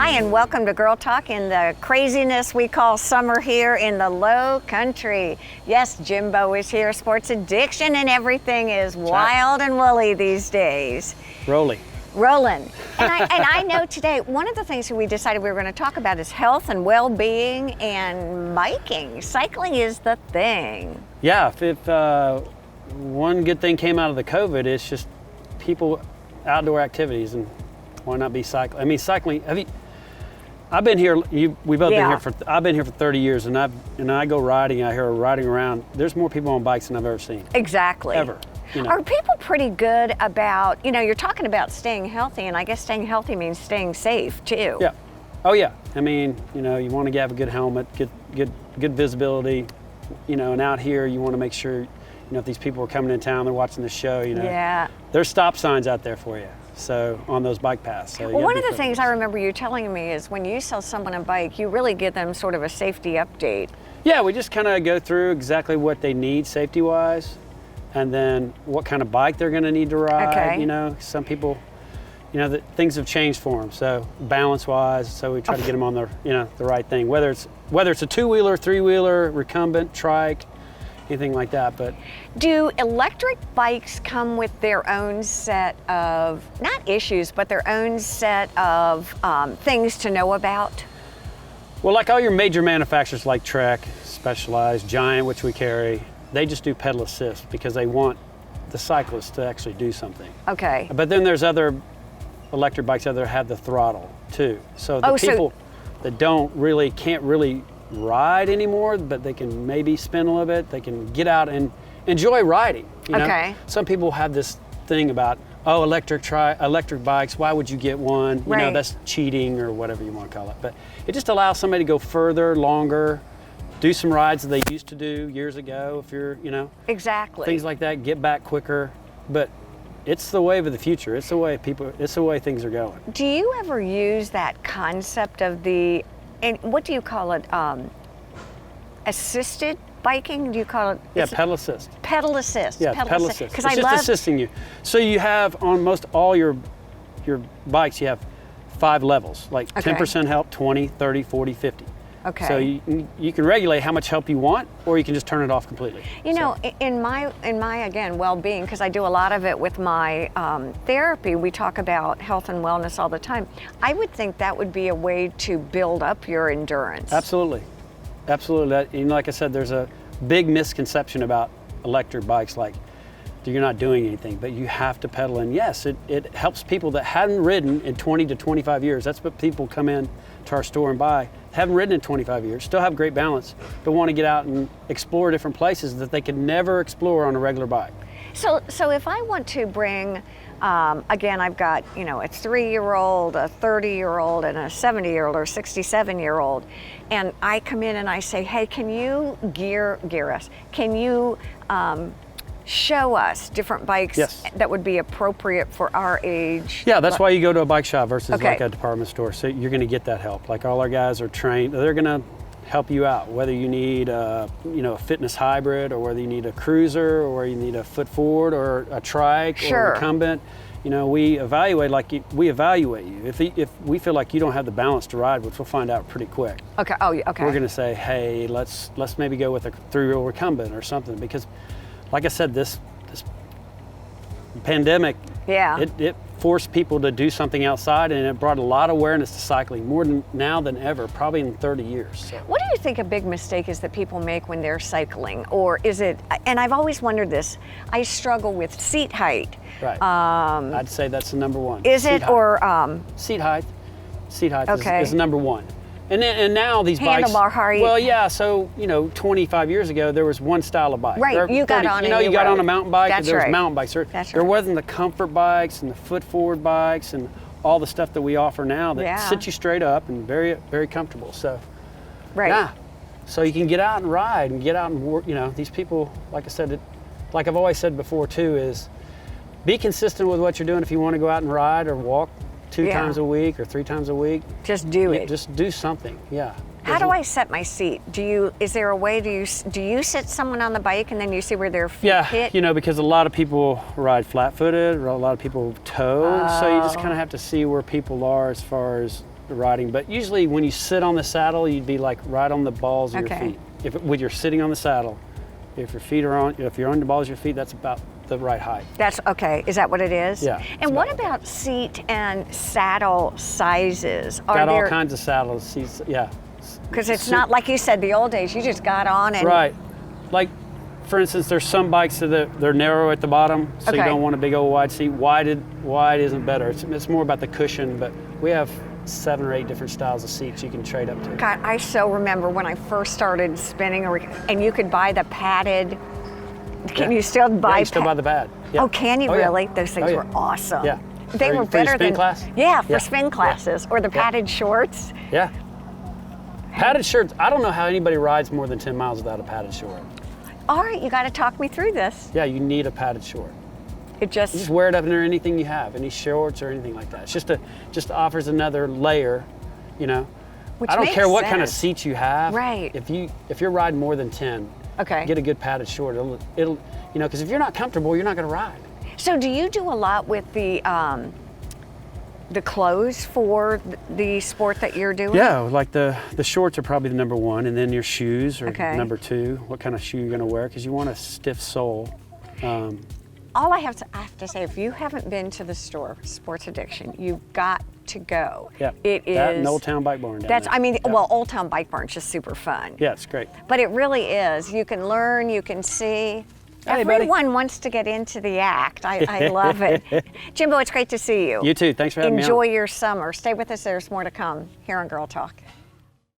Hi, and welcome to Girl Talk in the craziness we call summer here in the Lowcountry. Yes, Jimbo is here, sports addiction and everything is wild and woolly these days. Rolling. And I know today, one of the things that we decided we were going to talk about is health and well-being and biking. Cycling is the thing. Yeah, if one good thing came out of the COVID, it's just people outdoor activities, and why not be cycling? I mean, cycling. I've been here. We've both been here for. I've been here for 30 years, and I go riding out here, riding around. There's more people on bikes than I've ever seen. Exactly. Ever. You know. Are people pretty good about, you're talking about staying healthy, and I guess staying healthy means staying safe too. Yeah. Oh yeah. I mean, you want to have a good helmet, good visibility, and out here you want to make sure, if these people are coming in town, they're watching the show, Yeah. There's stop signs out there for you. So on those bike paths. So well, one of the things I remember you telling me is when you sell someone a bike, you really give them sort of a safety update. Yeah, we just kind of go through exactly what they need safety-wise, and then what kind of bike they're going to need to ride. Okay. Some people, things have changed for them. So balance-wise, so we try to get them on the, the right thing. Whether it's a two-wheeler, three-wheeler, recumbent, trike, anything like that. But do electric bikes come with their own set of, not issues, but their own set of things to know about? Well, like all your major manufacturers like Trek, Specialized, Giant, which we carry, they just do pedal assist because they want the cyclist to actually do something. Okay. But then there's other electric bikes that have the throttle too. So the people that can't really ride anymore, but they can maybe spin a little bit, they can get out and enjoy riding. Okay. Some people have this thing about, electric bikes, why would you get one? Right. That's cheating or whatever you want to call it. But it just allows somebody to go further, longer, do some rides that they used to do years ago if you're, Exactly. Things like that, get back quicker. But it's the wave of the future. It's the way things are going. Do you ever use that concept of and what do you call it? Assisted biking? Do you call it? Yeah, pedal assist. Pedal assist. Yeah, pedal assist. Because it's just assisting you. So you have on most all your bikes, you have 5 levels, like 10% help, 20, 30, 40, 50. Okay. So you can regulate how much help you want, or you can just turn it off completely. In my again well-being, because I do a lot of it with my therapy, we talk about health and wellness all the time. I would think that would be a way to build up your endurance. Absolutely. Like I said, there's a big misconception about electric bikes, like you're not doing anything, but you have to pedal. And yes, it helps people that hadn't ridden in 20 to 25 years. That's what people come in to our store and buy. Haven't ridden in 25 years, still have great balance, but want to get out and explore different places that they could never explore on a regular bike. So if I want to bring, again, I've got, a 3-year-old, a 30-year-old, and a 70-year-old or 67-year-old, and I come in and I say, hey, can you gear us? Can you show us different bikes that would be appropriate for our age? Yeah, that's why you go to a bike shop versus like a department store. So you're going to get that help. Like all our guys are trained. They're going to help you out, whether you need a fitness hybrid, or whether you need a cruiser, or you need a foot forward, or a trike, or a recumbent. We evaluate you. If we feel like you don't have the balance to ride, which we'll find out pretty quick. Okay. Oh, okay. We're going to say, hey, let's maybe go with a 3-wheel recumbent or something, because like I said, this pandemic, it forced people to do something outside, and it brought a lot of awareness to cycling, more now than ever, probably in 30 years. So. What do you think a big mistake is that people make when they're cycling? Or is it, and I've always wondered this, I struggle with seat height. Right. I'd say that's the number one. Is it, or? Seat height. Seat height is number one. And now these bikes. Handlebar height. Well, yeah. So 25 years ago there was one style of bike. Right. You got on. You got on a mountain bike. That's there was right. mountain bikes. There wasn't the comfort bikes and the foot forward bikes and all the stuff that we offer now that sit you straight up and very, very comfortable. So. Right. Yeah. So you can get out and ride and get out and work. These people, like I said, like I've always said before too, is be consistent with what you're doing. If you want to go out and ride or walk 2 times a week or 3 times a week, just do it. Just do something. Yeah. How do I set my seat? Is there a way, do you sit someone on the bike and then you see where their feet hit? Yeah, because a lot of people ride flat-footed, or a lot of people toe, so you just kind of have to see where people are as far as the riding, but usually when you sit on the saddle, you'd be like right on the balls of your feet. When you're sitting on the saddle, if your feet are on, if you're on the balls of your feet, that's about the right height. That's okay. Is that what it is? Yeah. And what about seat and saddle sizes? Got all kinds of saddles, seats, yeah. Because it's not like you said the old days. You just got on and right. Like, for instance, there's some bikes that they're narrow at the bottom, so you don't want a big old wide seat. Wide isn't better. It's more about the cushion, but we have 7 or 8 different styles of seats you can trade up to. God, I so remember when I first started spinning, and you could buy the padded. Can you still buy? Yeah, you still buy the pad. Yeah. Oh, can you really? Yeah. Those things were awesome. Yeah. They were better for spin than class? Yeah, for spin classes or the padded shorts. Yeah. Padded shorts. I don't know how anybody rides more than 10 miles without a padded short. All right, you got to talk me through this. Yeah, you need a padded short. You just wear it up under anything you have, any shorts or anything like that. It's just offers another layer, you know. Which I don't care what sense. kind of seats you have. Right. If you're riding more than 10, get a good padded short. It'll you know, because if you're not comfortable, you're not going to ride. So do you do a lot with the clothes for the sport that you're doing? Yeah, like the shorts are probably the number 1, and then your shoes are number 2. What kind of shoe you're going to wear, because you want a stiff sole. All I have to say, if you haven't been to the store, Sports Addiction, you've got to go. Yeah, it is. That and Old Town Bike Barn. I mean, well, Old Town Bike Barn's just super fun. Yeah, it's great. But it really is. You can learn, you can see. Hey, Everyone wants to get into the act. I love it. Jimbo, it's great to see you. You too. Thanks for having me on. Enjoy your summer. Stay with us. There's more to come here on Girl Talk.